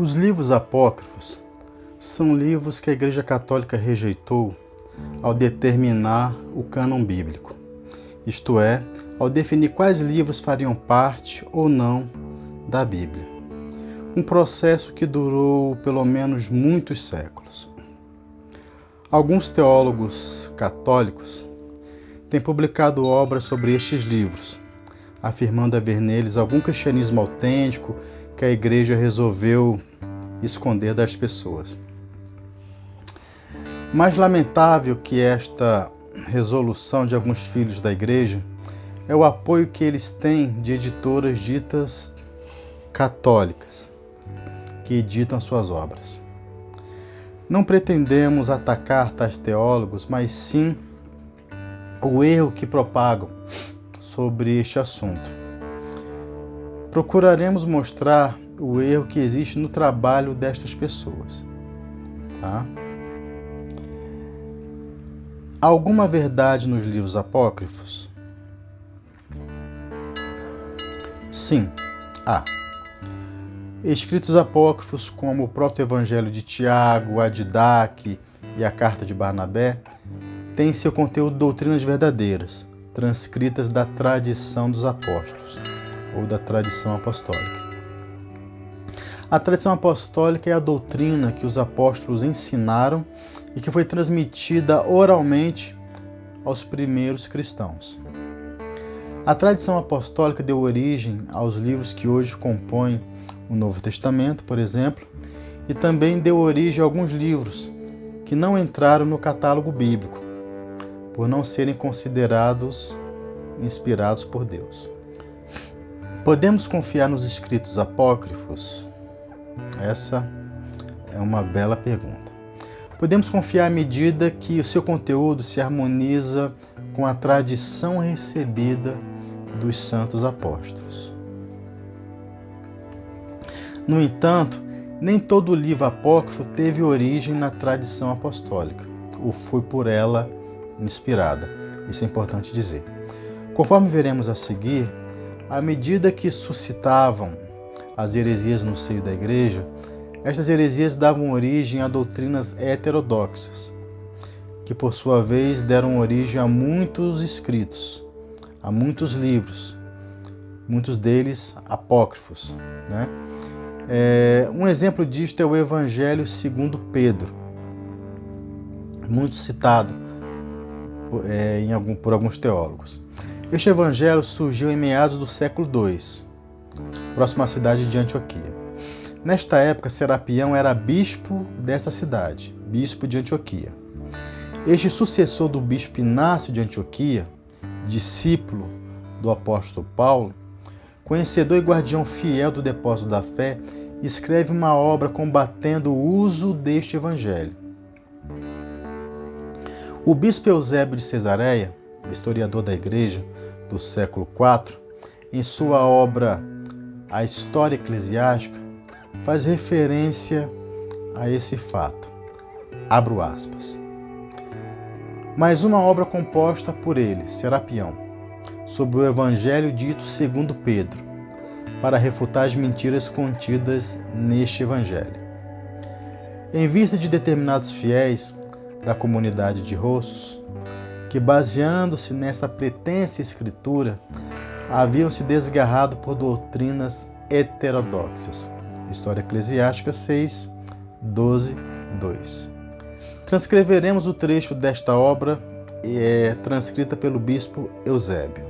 Os livros apócrifos são livros que a Igreja Católica rejeitou ao determinar o cânon bíblico, isto é, ao definir quais livros fariam parte ou não da Bíblia. Um processo que durou pelo menos muitos séculos. Alguns teólogos católicos têm publicado obras sobre estes livros, afirmando haver neles algum cristianismo autêntico que a Igreja resolveu esconder das pessoas. Mais lamentável que esta resolução de alguns filhos da Igreja é o apoio que eles têm de editoras ditas católicas, que editam suas obras. Não pretendemos atacar tais teólogos, mas sim o erro que propagam sobre este assunto. Procuraremos mostrar o erro que existe no trabalho destas pessoas. Tá? Há alguma verdade nos livros apócrifos? Sim, há. Escritos apócrifos como o Proto-Evangelho de Tiago, a Didaque e a Carta de Barnabé têm em seu conteúdo doutrinas verdadeiras, transcritas da tradição dos apóstolos, ou da tradição apostólica. A tradição apostólica é a doutrina que os apóstolos ensinaram e que foi transmitida oralmente aos primeiros cristãos. A tradição apostólica deu origem aos livros que hoje compõem o Novo Testamento, por exemplo, e também deu origem a alguns livros que não entraram no catálogo bíblico, por não serem considerados inspirados por Deus. Podemos confiar nos escritos apócrifos? Essa é uma bela pergunta. Podemos confiar à medida que o seu conteúdo se harmoniza com a tradição recebida dos santos apóstolos. No entanto, nem todo livro apócrifo teve origem na tradição apostólica, ou foi por ela inspirada. Isso é importante dizer. Conforme veremos a seguir, à medida que suscitavam as heresias no seio da Igreja, estas heresias davam origem a doutrinas heterodoxas, que por sua vez deram origem a muitos escritos, a muitos livros, muitos deles apócrifos, né? Um exemplo disto é o Evangelho segundo Pedro, muito citado por alguns teólogos. Este evangelho surgiu em meados do século II, próximo à cidade de Antioquia. Nesta época, Serapião era bispo dessa cidade, bispo de Antioquia. Este sucessor do bispo Inácio de Antioquia, discípulo do apóstolo Paulo, conhecedor e guardião fiel do depósito da fé, escreve uma obra combatendo o uso deste evangelho. O bispo Eusébio de Cesareia, historiador da Igreja do século IV, em sua obra A História Eclesiástica, faz referência a esse fato. Abro aspas. Mais uma obra composta por ele, Serapião, sobre o Evangelho dito segundo Pedro, para refutar as mentiras contidas neste Evangelho. Em vista de determinados fiéis da comunidade de Rossos, que, baseando-se nesta pretensa escritura, haviam se desgarrado por doutrinas heterodoxas. História Eclesiástica 6, 12, 2. Transcreveremos o trecho desta obra, transcrita pelo bispo Eusébio.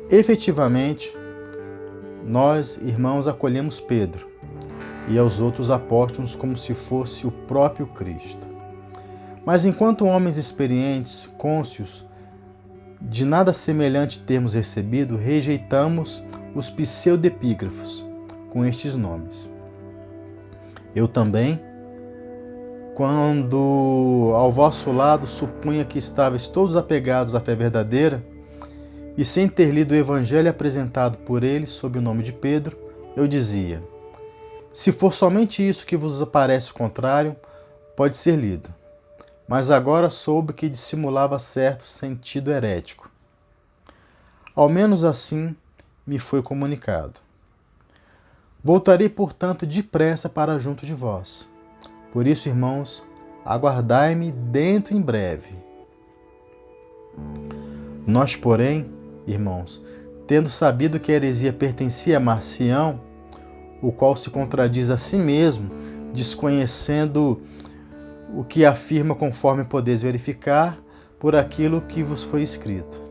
Efetivamente, nós, irmãos, acolhemos Pedro e aos outros apóstolos como se fosse o próprio Cristo. Mas enquanto homens experientes, cônscios, de nada semelhante termos recebido, rejeitamos os pseudepígrafos com estes nomes. Eu também, quando ao vosso lado supunha que estáveis todos apegados à fé verdadeira, e sem ter lido o evangelho apresentado por ele sob o nome de Pedro, eu dizia: se for somente isso que vos parece contrário, pode ser lido. Mas agora soube que dissimulava certo sentido herético. Ao menos assim me foi comunicado. Voltarei, portanto, depressa para junto de vós. Por isso, irmãos, aguardai-me dentro em breve. Nós, porém, irmãos, tendo sabido que a heresia pertencia a Marcião, o qual se contradiz a si mesmo, desconhecendo o que afirma conforme podeis verificar por aquilo que vos foi escrito.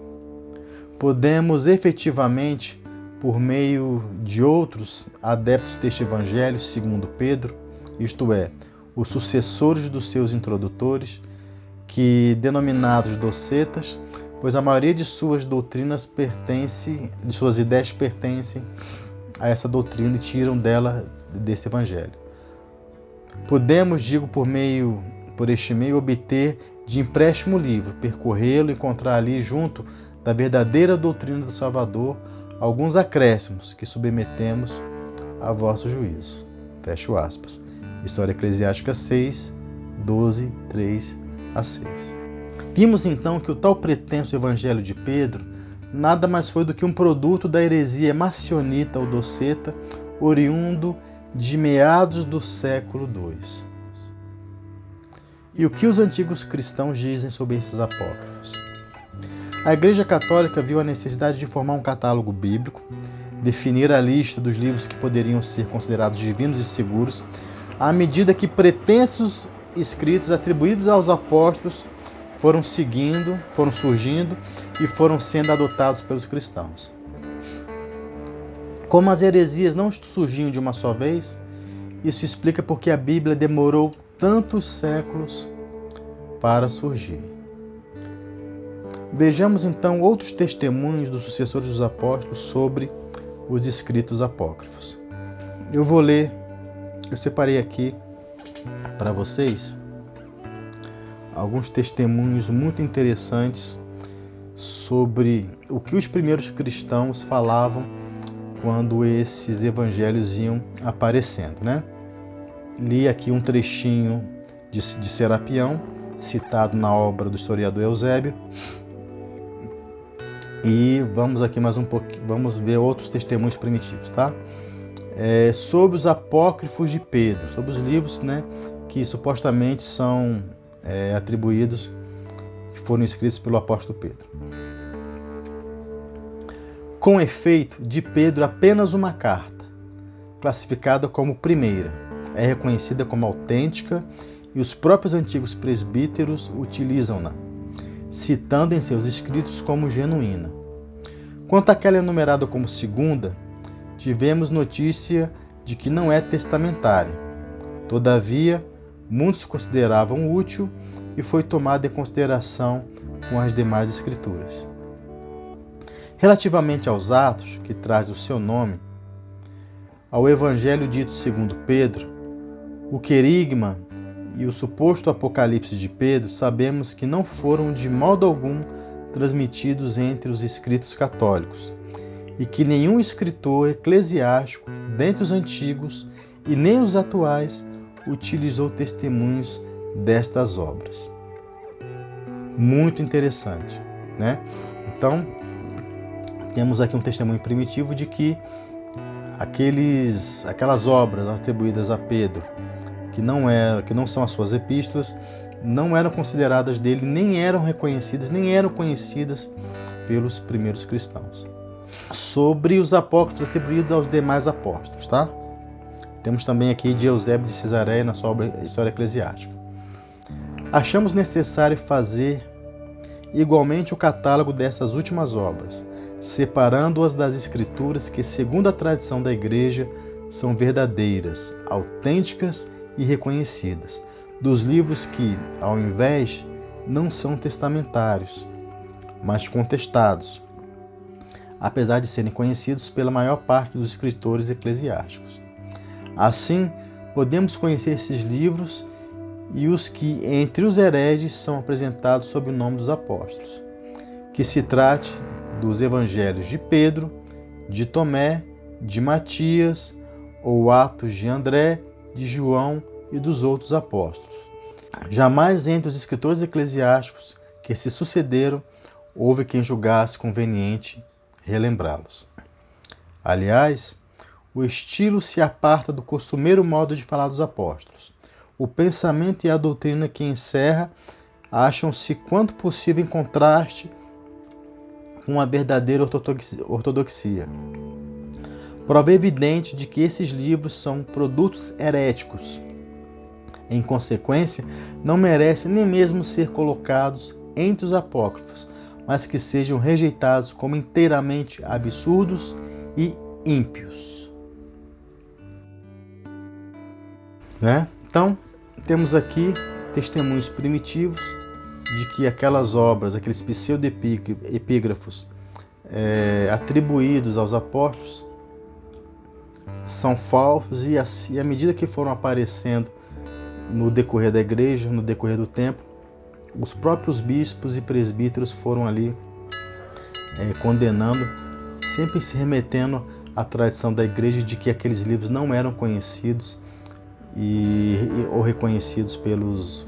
Podemos efetivamente, por meio de outros adeptos deste evangelho, segundo Pedro, isto é, os sucessores dos seus introdutores, que denominados docetas, pois a maioria de suas doutrinas de suas ideias pertencem a essa doutrina e tiram dela desse evangelho. Podemos, digo, por este meio, obter de empréstimo o livro, percorrê-lo e encontrar ali, junto da verdadeira doutrina do Salvador, alguns acréscimos que submetemos a vosso juízo. Fecho aspas. História Eclesiástica 6, 12, 3 a 6. Vimos então que o tal pretenso evangelho de Pedro nada mais foi do que um produto da heresia marcionita ou doceta, oriundo de meados do século II. E o que os antigos cristãos dizem sobre esses apócrifos? A Igreja Católica viu a necessidade de formar um catálogo bíblico, definir a lista dos livros que poderiam ser considerados divinos e seguros, à medida que pretensos escritos atribuídos aos apóstolos foram surgindo e foram sendo adotados pelos cristãos. Como as heresias não surgiam de uma só vez, isso explica porque a Bíblia demorou tantos séculos para surgir. Vejamos então outros testemunhos dos sucessores dos apóstolos sobre os escritos apócrifos. Eu separei aqui para vocês alguns testemunhos muito interessantes sobre o que os primeiros cristãos falavam quando esses evangelhos iam aparecendo, né? Li aqui um trechinho de Serapião, citado na obra do historiador Eusébio. E vamos aqui mais um pouquinho, vamos ver outros testemunhos primitivos, tá? Sobre os apócrifos de Pedro, sobre os livros, né, que supostamente são atribuídos, que foram escritos pelo apóstolo Pedro. Com efeito, de Pedro apenas uma carta, classificada como primeira, é reconhecida como autêntica e os próprios antigos presbíteros utilizam-na, citando em seus escritos como genuína. Quanto àquela enumerada como segunda, tivemos notícia de que não é testamentária. Todavia, muitos consideravam útil e foi tomada em consideração com as demais escrituras. Relativamente aos Atos, que traz o seu nome, ao Evangelho dito segundo Pedro, o querigma e o suposto Apocalipse de Pedro, sabemos que não foram de modo algum transmitidos entre os escritos católicos e que nenhum escritor eclesiástico, dentre os antigos e nem os atuais, utilizou testemunhos destas obras. Muito interessante, né? Então, temos aqui um testemunho primitivo de que aquelas obras atribuídas a Pedro, que não são as suas epístolas, não eram consideradas dele, nem eram reconhecidas, nem eram conhecidas pelos primeiros cristãos. Sobre os apócrifos atribuídos aos demais apóstolos, tá? Temos também aqui de Eusébio de Cesareia na sua obra História Eclesiástica. Achamos necessário fazer igualmente o catálogo dessas últimas obras, separando-as das escrituras que, segundo a tradição da Igreja, são verdadeiras, autênticas e reconhecidas, dos livros que, ao invés, não são testamentários, mas contestados, apesar de serem conhecidos pela maior parte dos escritores eclesiásticos. Assim, podemos conhecer esses livros e os que, entre os hereges, são apresentados sob o nome dos apóstolos, que se trate dos evangelhos de Pedro, de Tomé, de Matias, ou Atos de André, de João e dos outros apóstolos. Jamais entre os escritores eclesiásticos que se sucederam houve quem julgasse conveniente relembrá-los. Aliás, O estilo se aparta do costumeiro modo de falar dos apóstolos. O pensamento e a doutrina que encerra acham-se quanto possível em contraste com a verdadeira ortodoxia. Prova evidente de que esses livros são produtos heréticos. Em consequência, não merecem nem mesmo ser colocados entre os apócrifos, mas que sejam rejeitados como inteiramente absurdos e ímpios. Então, temos aqui testemunhos primitivos de que aquelas obras, aqueles pseudo-epígrafos atribuídos aos apóstolos são falsos e à medida que foram aparecendo no decorrer da igreja, no decorrer do tempo, os próprios bispos e presbíteros foram ali condenando, sempre se remetendo à tradição da igreja de que aqueles livros não eram conhecidos ou reconhecidos pelos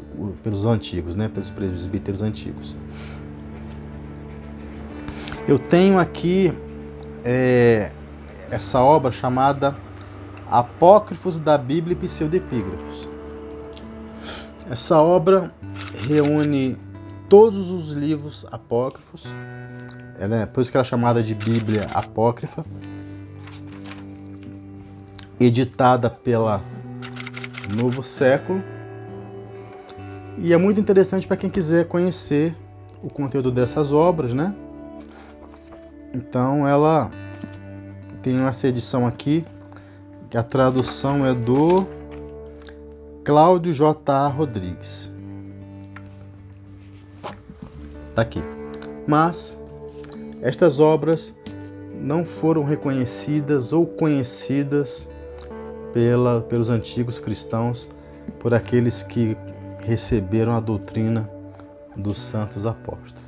antigos, pelos presbíteros antigos. Eu tenho aqui essa obra chamada Apócrifos da Bíblia e Pseudepígrafos. Essa obra reúne todos os livros apócrifos, por isso que ela é chamada de Bíblia Apócrifa, editada pela Novo Século, e é muito interessante para quem quiser conhecer o conteúdo dessas obras, Então ela tem essa edição aqui, que a tradução é do Cláudio J.A. Rodrigues. Tá aqui. Mas estas obras não foram reconhecidas ou conhecidas pelos antigos cristãos, por aqueles que receberam a doutrina dos santos apóstolos.